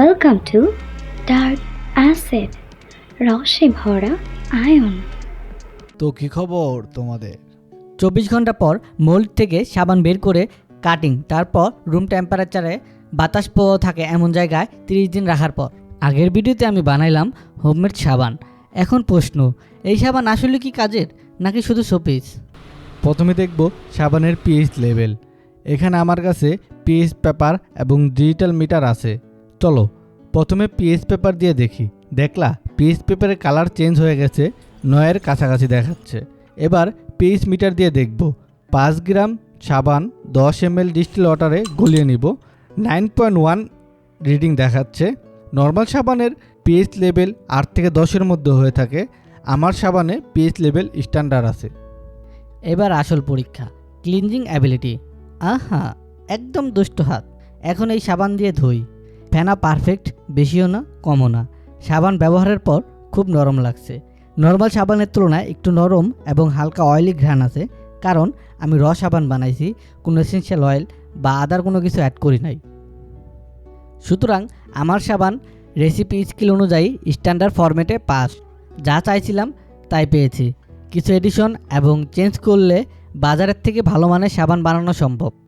Welcome to Dark Acid রসে ভরা ion. তো কি খবর তোমাদের? 24 ঘন্টা পর মোল্ড থেকে সাবান বের করে কাটিং, তারপর রুম টেম্পারেচারে বাতাস প্রবাহ থাকে এমন জায়গায় 30 দিন রাখার পর। আগের ভিডিওতে আমি বানাইলাম হোমমেড সাবান। এখন প্রশ্ন, এই সাবান আসলে কি কাজের নাকি শুধু শোপিস? প্রথমে দেখব সাবানের পিএইচ লেভেল। এখানে আমার কাছে পিএইচ পেপার এবং ডিজিটাল মিটার আছে। চলো প্রথমে পিএইচ পেপার দিয়ে দেখি। দেখলা পিএইচ পেপারের কালার চেঞ্জ হয়ে গেছে, 9-এর কাছাকাছি দেখাচ্ছে। এবার পিএইচ মিটার দিয়ে দেখব। 5 গ্রাম সাবান 10 ml ডিস্টিল ওয়াটারে গলিয়ে নিব। 9.1 রিডিং দেখাচ্ছে। নর্মাল সাবানের পিএইচ লেভেল 8 থেকে 10-এর মধ্যে হয়ে থাকে। আমার সাবানে পিএইচ লেভেল স্ট্যান্ডার্ড আছে। এবার আসল পরীক্ষা, ক্লিনজিং অ্যাবিলিটি। আহা, একদম দুষ্ট হাত। এখন এই সাবান দিয়ে ধুই। ফেনা পারফেক্ট, বেশিও না কমও না। সাবান ব্যবহারের পর খুব নরম লাগছে। নর্মাল সাবানের তুলনায় একটু নরম এবং হালকা অয়েলি ঘ্রাণ আছে, কারণ আমি র সাবান বানাইছি, কোনো এসেনশিয়াল অয়েল বা আদার কোনো কিছু অ্যাড করি নাই। সুতরাং আমার সাবান রেসিপি স্কিল অনুযায়ী স্ট্যান্ডার্ড ফরম্যাটে পাস। যা চাইছিলাম তাই পেয়েছি। কিছু এডিশন এবং চেঞ্জ করলে বাজারের থেকে ভালো মানের সাবান বানানো সম্ভব।